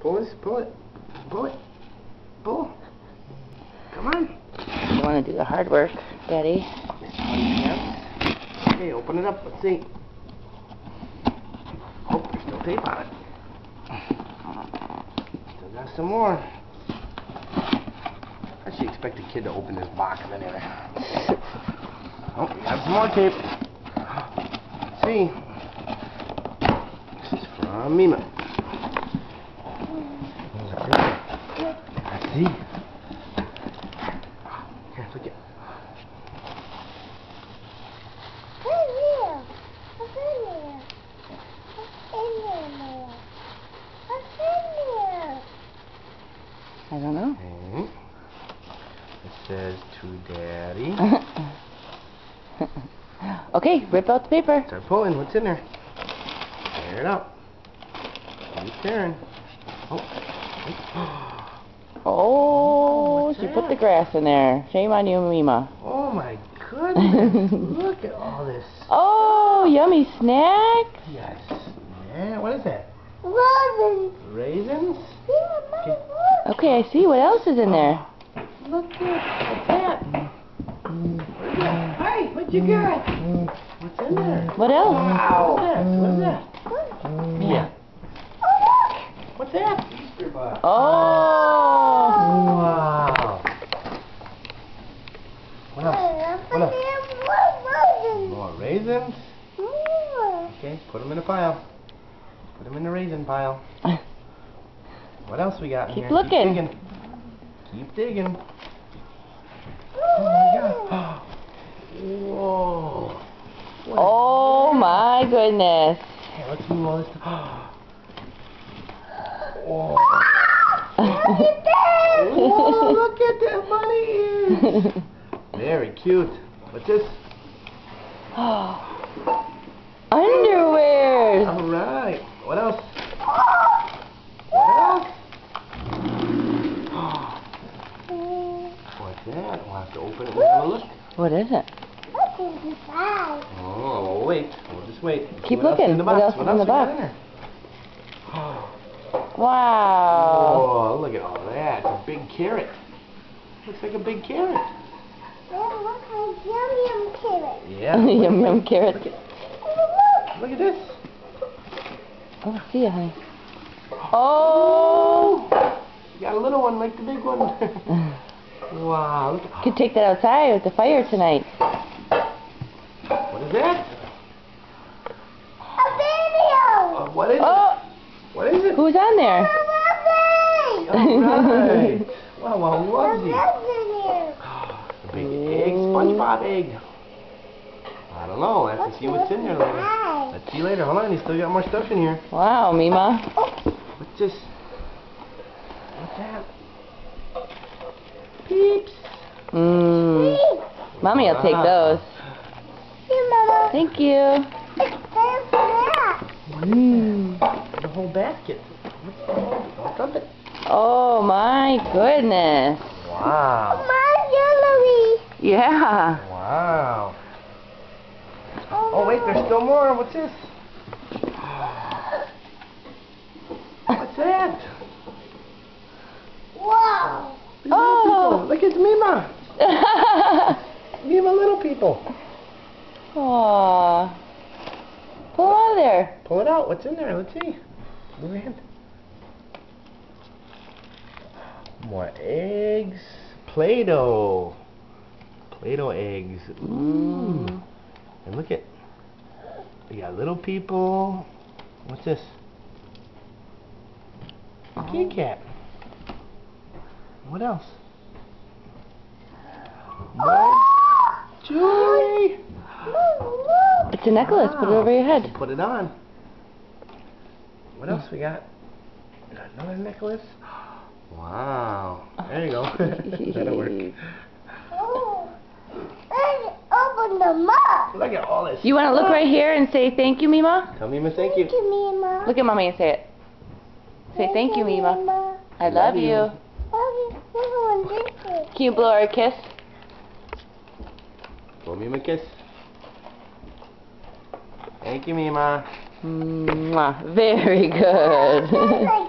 pull this, pull it, pull it, pull. Come on. You want to do the hard work, Daddy? Okay, open it up. Let's see. Oh, there's still tape on it. Still got some more. I should expect a kid to open this box anyway. Oh, we got some more tape. Let's see. This is from Mima. Let's see. Here, look at. I don't know. Okay. It says to Daddy. Okay, rip out the paper. Start pulling. What's in there? Tear it up. Keep tearing. Oh. Oh, she that? put the grass in there. Shame on you, Mima. Oh my goodness. Look at all this. Oh, yummy snack. Yes. Yeah, what is that? Raisins. Raisins? Okay, I see. What else is in there? Look at what's that? What is that? Hey, what you got? What's in there? What else? Wow. What is that? Yeah. What's that? Easter bunny. Oh. Wow. What else? What else? More raisins? Okay, put them in a pile. Put them in the raisin pile. What else we got in Keep here? looking. Keep digging. Keep digging. Oh my God. Whoa. What Oh my goodness. Here, let's move all this stuff. Whoa. Whoa, look at that bunny ears. Very cute. What's this? Underwears. All right. What else? What else? What's that? We'll have to open it and have a look. What is it? Oh, we'll wait. We'll just wait. Keep What else looking. in the What box? else is in the we got box? in there? Wow. Oh, look at all that. It's a big carrot. Looks like a big carrot. Yeah. Yum yum carrot. Look at this. Oh, see ya, honey. Oh. You got a little one like the big one. Wow. Look at, Could take that outside with the fire tonight. what is that? What is it? Oh, What is it? who's on there? All right. Wow, wow, lovely. A big egg, SpongeBob egg. I don't know. We'll have to see what's in there later. Let's see later. Hold on, you still got more stuff in here. Wow, Mima. What's this? What's that? Peeps. Mmm. Mommy will take those. Thank you. Mmm. The whole basket. What's the whole? Don't dump it. Oh my goodness. Wow. Yeah. Wow. Oh wait, there's still more. What's this? What's that? Wow. Oh. Look, it's Mima. Mima little people. Aw. Pull out of there. Pull it out. What's in there? Let's see. Move your hand. More eggs. Play-Doh. Play-Doh eggs. Ooh. And look at. We got little people. What's this? A Kit Kat. What else? More jewelry. It's a necklace. Put it over your head. Put it on. What else we got? We got another necklace. Wow. There you go. That'll work. Open them up. Look at all this. You want to look right here and say thank you, Mima? Tell Mima thank you. Mima. Look at Mommy and say it. Say thank you, Mima. I love you. Can you blow her a kiss? Blow Mima a kiss. Thank you, Mima. Mwah. Very good.